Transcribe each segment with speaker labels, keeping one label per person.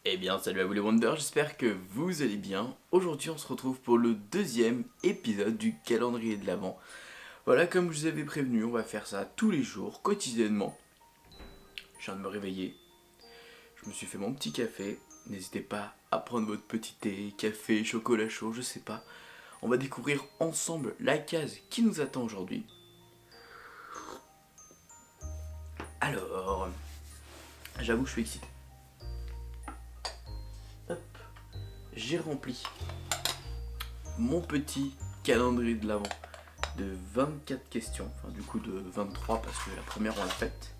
Speaker 1: Eh bien, salut à vous les Wonders, j'espère que vous allez bien. Aujourd'hui, on se retrouve pour le deuxième épisode du calendrier de l'Avent. Voilà, comme je vous avais prévenu, on va faire ça tous les jours, quotidiennement. Je viens de me réveiller, je me suis fait mon petit café. N'hésitez pas à prendre votre petit thé, café, chocolat chaud, je sais pas. On va découvrir ensemble la case qui nous attend aujourd'hui. Alors, j'avoue que je suis excité. Hop, j'ai rempli mon petit calendrier de l'Avent de 24 questions, enfin du coup de 23 parce que la première on l'a faite.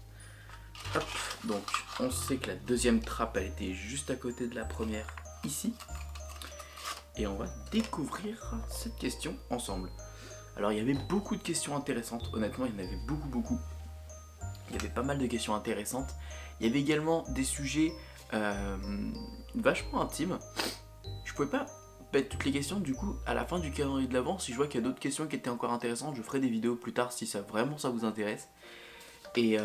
Speaker 1: Hop, donc on sait que la deuxième trappe elle était juste à côté de la première ici. Et on va découvrir cette question ensemble. Alors il y avait beaucoup de questions intéressantes, honnêtement il y en avait beaucoup. Il y avait pas mal de questions intéressantes. Il y avait également des sujets vachement intimes. Je pouvais pas mettre toutes les questions, du coup à la fin du calendrier de l'Avent, si je vois qu'il y a d'autres questions qui étaient encore intéressantes, je ferai des vidéos plus tard si ça vraiment ça vous intéresse. Et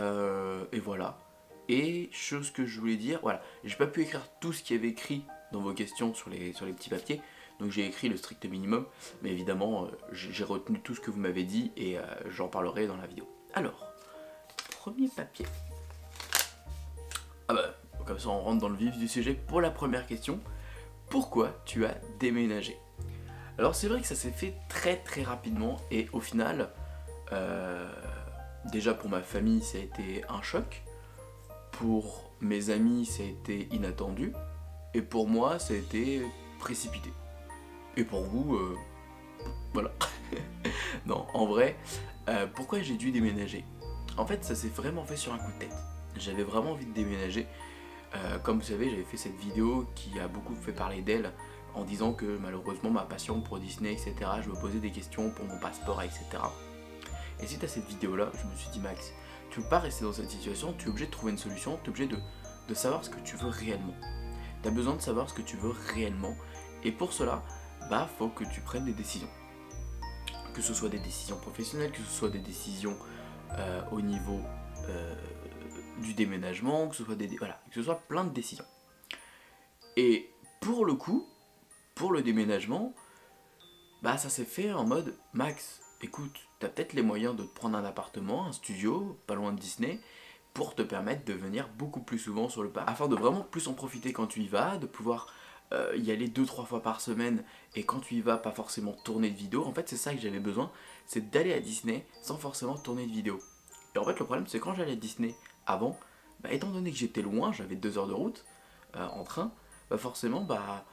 Speaker 1: voilà. Et chose que je voulais dire, voilà, j'ai pas pu écrire tout ce qu'il y avait écrit dans vos questions sur les petits papiers, donc j'ai écrit le strict minimum, mais évidemment j'ai retenu tout ce que vous m'avez dit et j'en parlerai dans la vidéo. Alors, premier papier. Ah bah, comme ça on rentre dans le vif du sujet pour la première question. Pourquoi tu as déménagé? Alors c'est vrai que ça s'est fait très rapidement et au final, déjà pour ma famille ça a été un choc, pour mes amis ça a été inattendu et pour moi ça a été précipité. Et pour vous, voilà. Non, en vrai, pourquoi j'ai dû déménager? En fait ça s'est vraiment fait sur un coup de tête. J'avais vraiment envie de déménager. Comme vous savez, j'avais fait cette vidéo qui a beaucoup fait parler d'elle en disant que malheureusement ma passion pour Disney, etc., je me posais des questions pour mon passeport, etc. Et suite à cette vidéo-là, je me suis dit, Max, tu peux pas rester dans cette situation, tu es obligé de trouver une solution, tu es obligé de savoir ce que tu veux réellement. Tu as besoin de savoir ce que tu veux réellement, et pour cela, bah, faut que tu prennes des décisions. Que ce soit des décisions professionnelles, que ce soit des décisions au niveau du déménagement, que ce soit voilà, que ce soit plein de décisions. Et pour le coup, pour le déménagement, bah ça s'est fait en mode Max, écoute, t'as peut-être les moyens de te prendre un appartement, un studio, pas loin de Disney, pour te permettre de venir beaucoup plus souvent sur le parc, afin de vraiment plus en profiter quand tu y vas, de pouvoir y aller 2-3 fois par semaine, et quand tu y vas, pas forcément tourner de vidéo. En fait, c'est ça que j'avais besoin, c'est d'aller à Disney sans forcément tourner de vidéo. Et en fait, le problème, c'est quand j'allais à Disney avant, bah, étant donné que j'étais loin, j'avais 2 heures de route en train, bah forcément, bah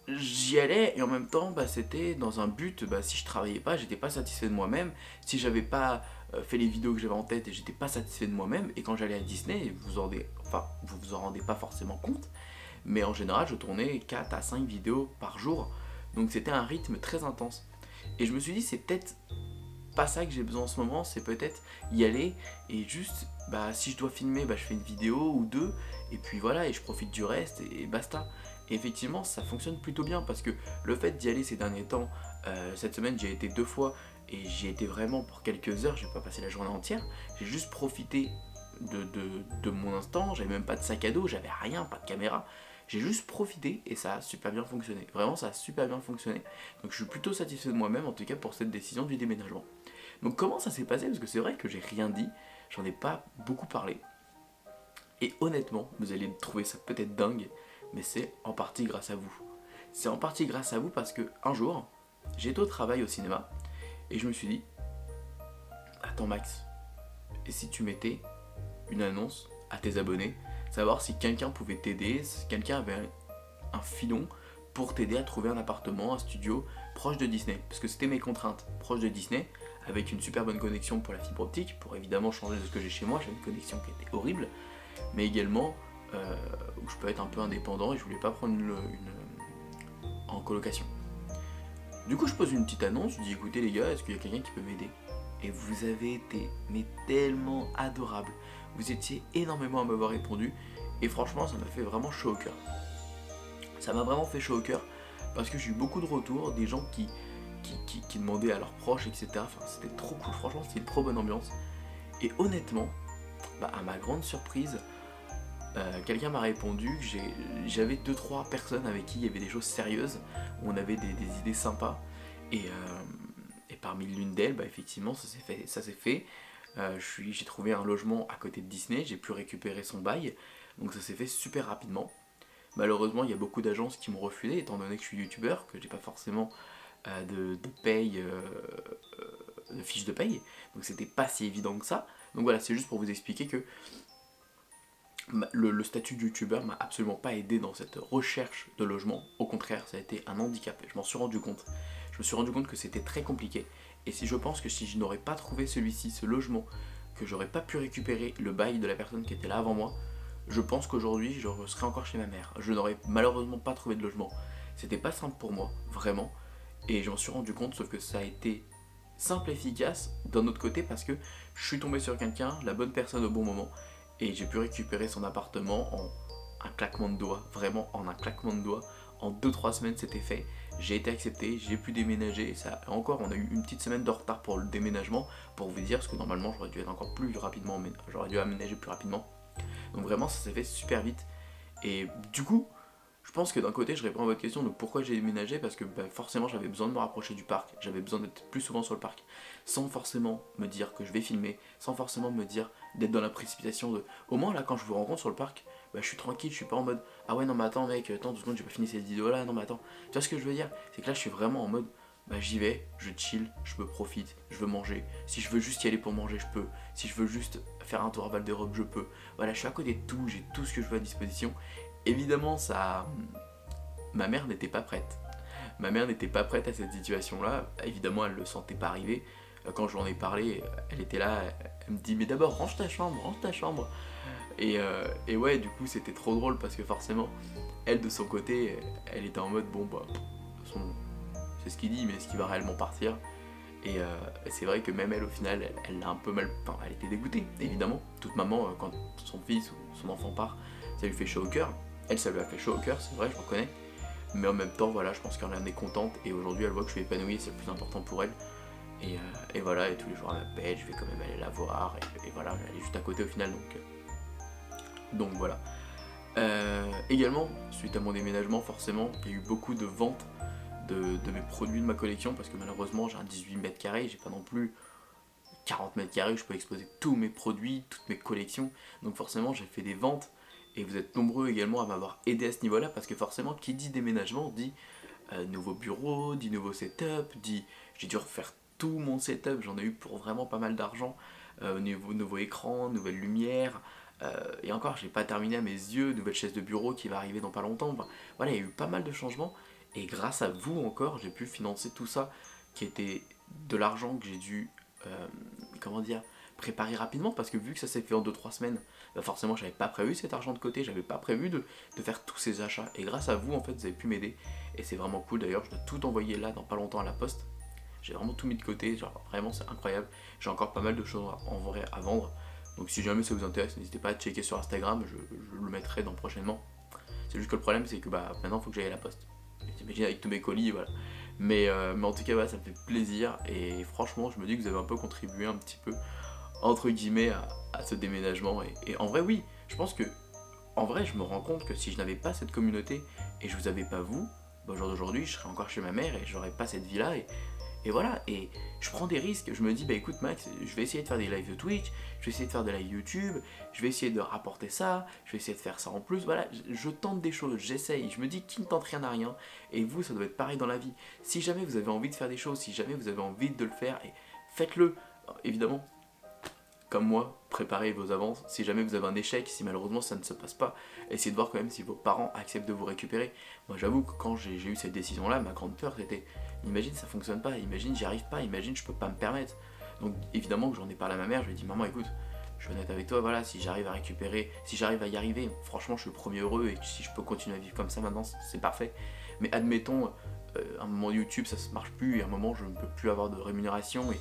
Speaker 1: j'y allais et en même temps bah, c'était dans un but, bah, si je travaillais pas j'étais pas satisfait de moi-même, si j'avais pas fait les vidéos que j'avais en tête et j'étais pas satisfait de moi-même, et quand j'allais à Disney, vous vous en rendez pas forcément compte, mais en général je tournais 4 à 5 vidéos par jour, donc c'était un rythme très intense. Et je me suis dit c'est peut-être pas ça que j'ai besoin en ce moment, c'est peut-être y aller et juste, bah si je dois filmer, bah je fais une vidéo ou deux, et puis voilà, et je profite du reste et basta. Et effectivement, ça fonctionne plutôt bien parce que le fait d'y aller ces derniers temps, cette semaine j'y ai été 2 fois et j'y ai été vraiment pour quelques heures, j'ai pas passé la journée entière, j'ai juste profité de mon instant, j'avais même pas de sac à dos, j'avais rien, pas de caméra, j'ai juste profité et ça a super bien fonctionné. Vraiment, ça a super bien fonctionné. Donc je suis plutôt satisfait de moi-même en tout cas pour cette décision du déménagement. Donc comment ça s'est passé? Parce que c'est vrai que j'ai rien dit, j'en ai pas beaucoup parlé. Et honnêtement, vous allez trouver ça peut-être dingue, mais c'est en partie grâce à vous. C'est en partie grâce à vous parce que un jour, j'étais au travail au cinéma et je me suis dit, attends Max, et si tu mettais une annonce à tes abonnés, savoir si quelqu'un pouvait t'aider, si quelqu'un avait un filon pour t'aider à trouver un appartement, un studio proche de Disney. Parce que c'était mes contraintes, proche de Disney, avec une super bonne connexion pour la fibre optique, pour évidemment changer de ce que j'ai chez moi, j'avais une connexion qui était horrible, mais également où je peux être un peu indépendant et je voulais pas prendre en colocation. Du coup je pose une petite annonce, je dis écoutez les gars, est-ce qu'il y a quelqu'un qui peut m'aider? Et vous avez été mais tellement adorable. Vous étiez énormément à m'avoir répondu et franchement ça m'a fait vraiment chaud au cœur. Ça m'a vraiment fait chaud au cœur parce que j'ai eu beaucoup de retours, des gens qui demandaient à leurs proches, etc. Enfin, c'était trop cool, franchement, c'était une trop bonne ambiance. Et honnêtement, bah, à ma grande surprise, quelqu'un m'a répondu que j'avais deux trois personnes avec qui il y avait des choses sérieuses, où on avait des idées sympas, et parmi l'une d'elles, bah, effectivement, ça s'est fait. J'ai trouvé un logement à côté de Disney, j'ai pu récupérer son bail, donc ça s'est fait super rapidement. Malheureusement, il y a beaucoup d'agences qui m'ont refusé, étant donné que je suis youtubeur, que j'ai pas forcément de paye, de fiche de paye, donc c'était pas si évident que ça. Donc voilà, c'est juste pour vous expliquer que le statut de youtubeur m'a absolument pas aidé dans cette recherche de logement. Au contraire, ça a été un handicap. Je m'en suis rendu compte. Je me suis rendu compte que c'était très compliqué. Et si je pense que si je n'aurais pas trouvé celui-ci, ce logement, que j'aurais pas pu récupérer le bail de la personne qui était là avant moi, je pense qu'aujourd'hui je serais encore chez ma mère. Je n'aurais malheureusement pas trouvé de logement. C'était pas simple pour moi, vraiment. Et je m'en suis rendu compte, sauf que ça a été simple et efficace d'un autre côté parce que je suis tombé sur quelqu'un, la bonne personne au bon moment, et j'ai pu récupérer son appartement en un claquement de doigts, vraiment en un claquement de doigts. En 2-3 semaines c'était fait, j'ai été accepté, j'ai pu déménager, ça encore on a eu une petite semaine de retard pour le déménagement, pour vous dire, parce que normalement j'aurais dû être encore plus rapidement, j'aurais dû aménager plus rapidement. Donc vraiment ça s'est fait super vite, et du coup je pense que d'un côté je réponds à votre question de pourquoi j'ai déménagé, parce que forcément j'avais besoin de me rapprocher du parc, j'avais besoin d'être plus souvent sur le parc, sans forcément me dire que je vais filmer, sans forcément me dire d'être dans la précipitation de... Au moins là quand je vous rencontre sur le parc, je suis tranquille, je suis pas en mode ah ouais non mais attends mec, attends 2 secondes j'ai pas fini cette vidéo là, non mais attends. Tu vois ce que je veux dire? C'est que là je suis vraiment en mode j'y vais, je chill, je me profite, je veux manger. Si je veux juste y aller pour manger, je peux. Si je veux juste faire un tour à Val d'Europe, je peux. Voilà, je suis à côté de tout, j'ai tout ce que je veux à disposition. Évidemment, ça. Ma mère n'était pas prête. Ma mère n'était pas prête à cette situation-là. Évidemment, elle le sentait pas arriver. Quand je lui en ai parlé, elle était là, elle me dit mais d'abord range ta chambre, range ta chambre. Et ouais, du coup, c'était trop drôle parce que forcément, elle de son côté, elle était en mode bon bah, de toute façon, c'est ce qu'il dit, mais est-ce qu'il va réellement partir? Et c'est vrai que même elle, au final, elle l'a un peu mal. Enfin, elle était dégoûtée, évidemment. Toute maman, quand son fils ou son enfant part, ça lui fait chaud au cœur. Elle, ça lui a fait chaud au cœur, c'est vrai, je reconnais. Mais en même temps, voilà, je pense qu'elle en est contente. Et aujourd'hui, elle voit que je suis épanoui, c'est le plus important pour elle. Et voilà, et tous les jours, elle m'appelle, je vais quand même aller la voir. Et voilà, elle est juste à côté au final, donc voilà. Également, suite à mon déménagement, forcément, il y a eu beaucoup de ventes de mes produits de ma collection, parce que malheureusement j'ai un 18 mètres carrés, j'ai pas non plus 40 mètres carrés où je peux exposer tous mes produits, toutes mes collections, donc forcément j'ai fait des ventes, et vous êtes nombreux également à m'avoir aidé à ce niveau là, parce que forcément qui dit déménagement dit nouveau bureau, dit nouveau setup, dit j'ai dû refaire tout mon setup, j'en ai eu pour vraiment pas mal d'argent, nouveau écran, nouvelle lumière, et encore j'ai pas terminé à mes yeux, nouvelle chaise de bureau qui va arriver dans pas longtemps, enfin, voilà, il y a eu pas mal de changements. Et grâce à vous encore, j'ai pu financer tout ça, qui était de l'argent que j'ai dû, comment dire, préparer rapidement, parce que vu que ça s'est fait en 2-3 semaines, forcément j'avais pas prévu cet argent de côté, j'avais pas prévu de faire tous ces achats. Et grâce à vous, en fait, vous avez pu m'aider. Et c'est vraiment cool, d'ailleurs, je dois tout envoyer là dans pas longtemps à la poste. J'ai vraiment tout mis de côté, genre vraiment c'est incroyable. J'ai encore pas mal de choses en vrai à vendre. Donc si jamais ça vous intéresse, n'hésitez pas à checker sur Instagram, je le mettrai dans prochainement. C'est juste que le problème c'est que maintenant il faut que j'aille à la poste. J'imagine avec tous mes colis, voilà. Mais en tout cas, voilà, ça me fait plaisir. Et franchement, je me dis que vous avez un peu contribué un petit peu, entre guillemets, à ce déménagement. Et en vrai, oui, je pense que, en vrai, je me rends compte que si je n'avais pas cette communauté et je vous avais pas vous, au jour d'aujourd'hui, je serais encore chez ma mère et j'aurais pas cette vie-là. Et voilà, et je prends des risques, je me dis, écoute Max, je vais essayer de faire des lives de Twitch, je vais essayer de faire des lives YouTube, je vais essayer de rapporter ça, je vais essayer de faire ça en plus, voilà, je tente des choses, j'essaye, je me dis qui ne tente rien à rien, et vous, ça doit être pareil dans la vie. Si jamais vous avez envie de faire des choses, si jamais vous avez envie de le faire, et faites-le, évidemment, comme moi, préparez vos avances. Si jamais vous avez un échec, si malheureusement ça ne se passe pas, essayez de voir quand même si vos parents acceptent de vous récupérer. Moi j'avoue que quand j'ai eu cette décision là, ma grande peur c'était imagine ça fonctionne pas, imagine j'y arrive pas, imagine je peux pas me permettre. Donc évidemment que j'en ai parlé à ma mère, je lui ai dit maman écoute, je suis honnête avec toi, voilà, si j'arrive à récupérer, si j'arrive à y arriver, franchement je suis le premier heureux, et si je peux continuer à vivre comme ça maintenant, c'est parfait. Mais admettons, un moment YouTube ça se marche plus, et un moment je ne peux plus avoir de rémunération, et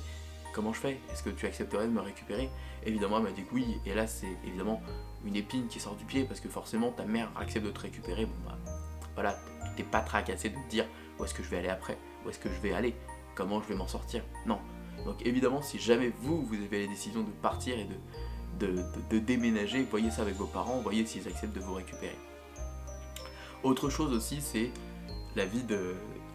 Speaker 1: comment je fais? Est-ce que tu accepterais de me récupérer? Évidemment, elle m'a dit que oui, et là c'est évidemment une épine qui sort du pied, parce que forcément ta mère accepte de te récupérer, bon voilà, tu t'es pas tracassé de te dire où est-ce que je vais aller après, où est-ce que je vais aller, comment je vais m'en sortir, non. Donc évidemment, si jamais vous avez la décision de partir et de déménager, voyez ça avec vos parents, voyez s'ils acceptent de vous récupérer. Autre chose aussi, c'est la vie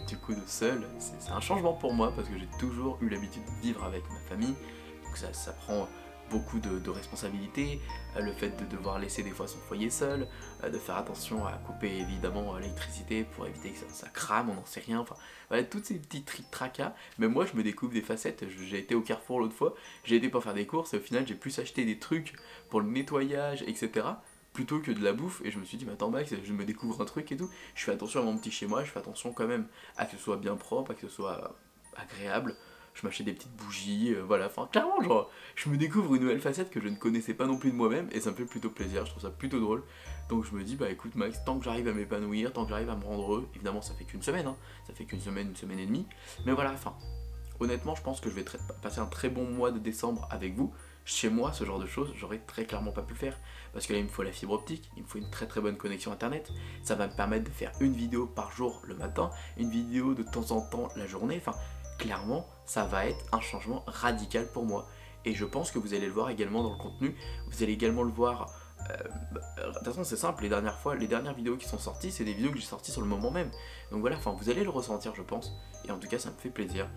Speaker 1: du coup de seul. C'est un changement pour moi parce que j'ai toujours eu l'habitude de vivre avec ma famille, donc ça prend beaucoup de responsabilités, le fait de devoir laisser des fois son foyer seul, de faire attention à couper évidemment l'électricité pour éviter que ça crame, on n'en sait rien, enfin voilà, toutes ces petits tracas, mais moi je me découvre des facettes. J'ai été au Carrefour l'autre fois, j'ai été pour faire des courses et au final j'ai plus acheté des trucs pour le nettoyage, etc. plutôt que de la bouffe, et je me suis dit mais attends Max, je me découvre un truc et tout, je fais attention à mon petit chez moi, je fais attention quand même à que ce soit bien propre, à que ce soit agréable, je m'achète des petites bougies, voilà, enfin clairement genre, je me découvre une nouvelle facette que je ne connaissais pas non plus de moi-même, et ça me fait plutôt plaisir, je trouve ça plutôt drôle, donc je me dis bah écoute Max, tant que j'arrive à m'épanouir, tant que j'arrive à me rendre heureux, évidemment ça fait qu'une semaine, hein, ça fait qu'une semaine, une semaine et demie, mais voilà, enfin, honnêtement je pense que je vais passer un très bon mois de décembre avec vous. Chez moi, ce genre de choses, j'aurais très clairement pas pu le faire. Parce que là, il me faut la fibre optique, il me faut une très très bonne connexion internet. Ça va me permettre de faire une vidéo par jour le matin, une vidéo de temps en temps la journée. Enfin, clairement, ça va être un changement radical pour moi. Et je pense que vous allez le voir également dans le contenu. Vous allez également le voir. De toute façon, c'est simple, les dernières vidéos qui sont sorties, c'est des vidéos que j'ai sorties sur le moment même. Donc voilà, enfin, vous allez le ressentir, je pense. Et en tout cas, ça me fait plaisir.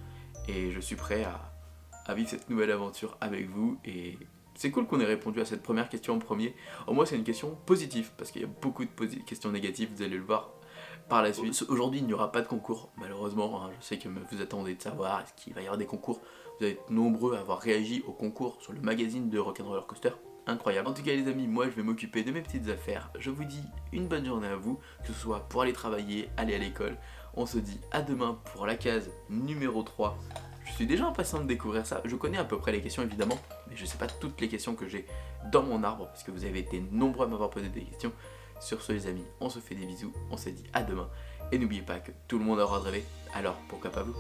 Speaker 1: Et je suis prêt à vivre cette nouvelle aventure avec vous, et c'est cool qu'on ait répondu à cette première question en premier. Au moins c'est une question positive, parce qu'il y a beaucoup de questions négatives, vous allez le voir par la suite. Aujourd'hui il n'y aura pas de concours, malheureusement, hein, je sais que vous attendez de savoir est-ce qu'il va y avoir des concours. Vous êtes nombreux à avoir réagi au concours sur le magazine de Rock'n'Roller Coaster, incroyable. En tout cas les amis, moi je vais m'occuper de mes petites affaires, je vous dis une bonne journée à vous, que ce soit pour aller travailler, aller à l'école. On se dit à demain pour la case numéro 3. Je suis déjà impatient de découvrir ça. Je connais à peu près les questions évidemment, mais je sais pas toutes les questions que j'ai dans mon arbre, parce que vous avez été nombreux à m'avoir posé des questions. Sur ce les amis, on se fait des bisous, on se dit à demain, et n'oubliez pas que tout le monde aura rêvé, alors pourquoi pas vous.